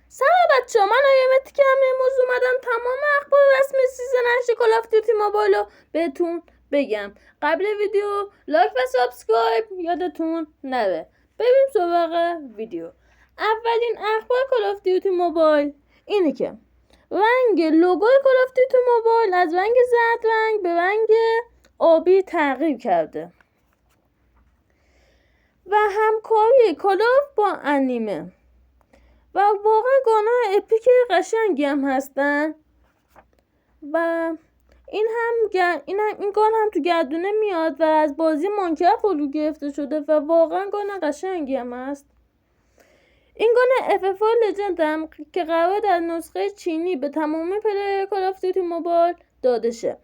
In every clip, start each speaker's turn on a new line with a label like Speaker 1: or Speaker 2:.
Speaker 1: سلام بچه من آیمتی که امروز اومدم تمام اخبار رسمی سیزن 8 کال آف دیوتی موبایل رو بهتون بگم. قبل ویدیو لایک و سابسکرایب یادتون نره. بریم سراغ ویدیو. اولین اخبار کال آف دیوتی موبایل اینه که رنگ لوگوی کال آف دیوتی موبایل از رنگ زرد رنگ به رنگ آبی تغییر کرده و همکاری کال آف با انیمه و واقعا گانه اپیک قشنگی هم هستن و این گان هم تو گردونه میاد و از بازی مانکرافت رو گرفته شده و واقعا گانه قشنگی هم هست. این گان FF لجند هم که قرار در نسخه چینی به تمامی پلیر کال آف دیوتی موبایل داده شه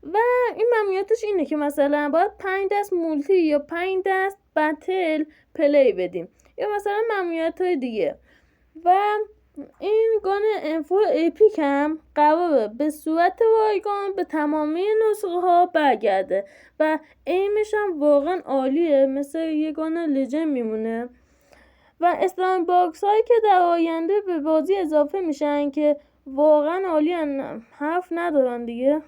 Speaker 1: و این ممنوعیتش اینه که مثلا باید 5 دست مولتی یا 5 دست بتل پلی بدیم یا مثلا ممنوعیت های دیگه. و این گان انفو اپیک هم قراره به صورت رایگان به تمامی نسخه ها برگرده و ایمش هم واقعا عالیه، مثل یه گان لجند میمونه و اسلام باکس هایی که در آینده به بازی اضافه میشن که واقعا عالی حرف ندارن دیگه،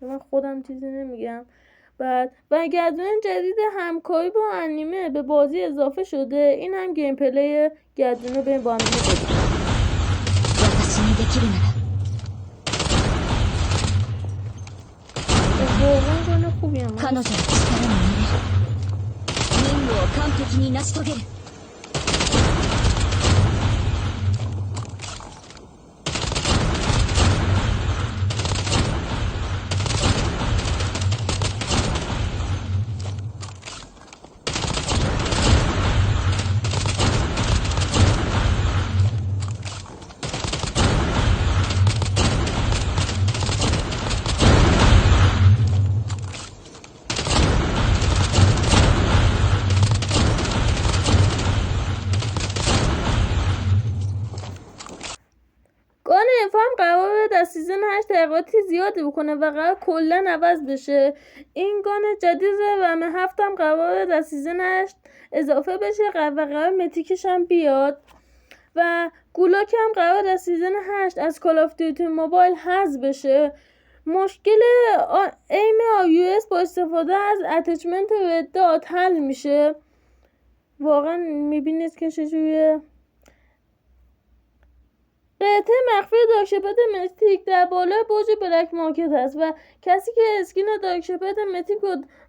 Speaker 1: من خودم چیزی نمیگم. بعد و گردونه جدید همکاری با انیمه به بازی اضافه شده، این هم گیم پلی گردونه به با هم دیگه واقعا گونه خوبی هم هست.
Speaker 2: 任務を完璧に成し遂げる。
Speaker 1: گان انفو هم قراره در سیزن 8 تغییراتی زیادی بکنه و قرار کلا عوض بشه. این گان جدید رم 7 هم قراره در سیزن 8 اضافه بشه و قرار متیکش هم بیاد و گولاک هم قرار در سیزن 8 از کال آف دیوتی موبایل حذف بشه. مشکل ایم iOS با استفاده از اتچمنت رد دات حل میشه. واقعا میبینید که چجوریه. قطعه مخفی دارکشپد متیک در بالای برج بلک مارکت است و کسی که اسکین دارکشپد متیک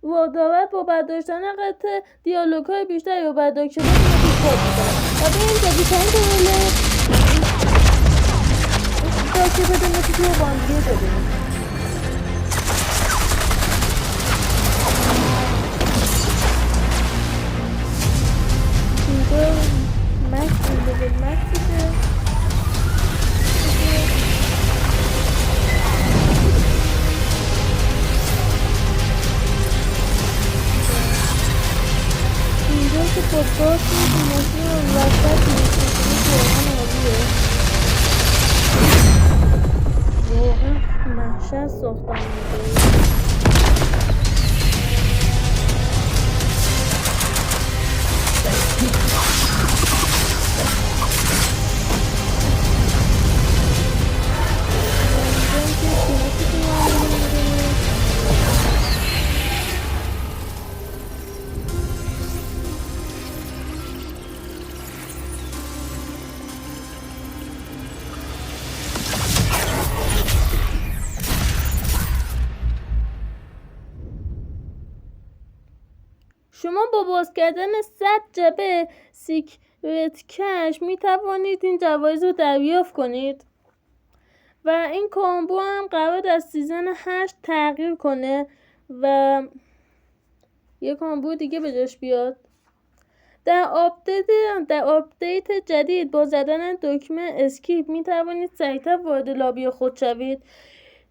Speaker 1: رو دارد با برداشتن قطعه دیالوگ‌های بیشتری رو بر دارکشپد متیک باز می‌کند و به این جدیدترین تریلر دارکشپد متیک رو با هم دیگه ببینیم. اینجا مکس این مکسشه. اینجا که با باز ماشین رو وسط می‌کنه واقعا عالیه. واقعا محشر ساختن میده. شما با باز کردن 100 جبه سیکرت کش می توانید این جوایز رو دریافت کنید و این کامبو هم قرار در سیزن 8 تغییر کنه و یک کامبو دیگه به جاش بیاد. در آپدیت جدید با زدن دکمه اسکیپ می توانید سریعتر وارد لابی خود شوید.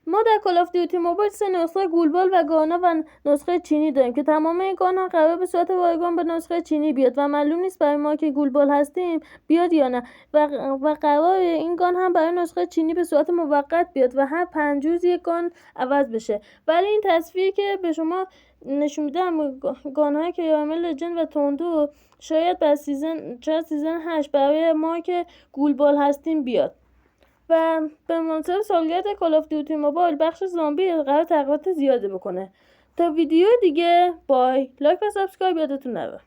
Speaker 1: ما در کال آف دیوتی موبایل 3 نسخه گولبال و گانا و نسخه چینی داریم که تمام این گان‌ها قرار به صورت رایگان به نسخه چینی بیاد و معلوم نیست برای ما که گولبال هستیم بیاد یا نه و قرار این گان هم برای نسخه چینی به صورت موقت بیاد و هر 5 روز یک گان عوض بشه. ولی این تصویری که به شما نشون میدم گان‌های کیرامل لجند و توندو شاید در سیزن 8 برای ما که گولبال هستیم بیاد. و به مناسبت سالگرد کال آف دیوتی موبایل بخش زامبی قرار تغییرات زیاده بکنه. تا ویدیو دیگه بای، لایک و سابسکرایب یادتون نره.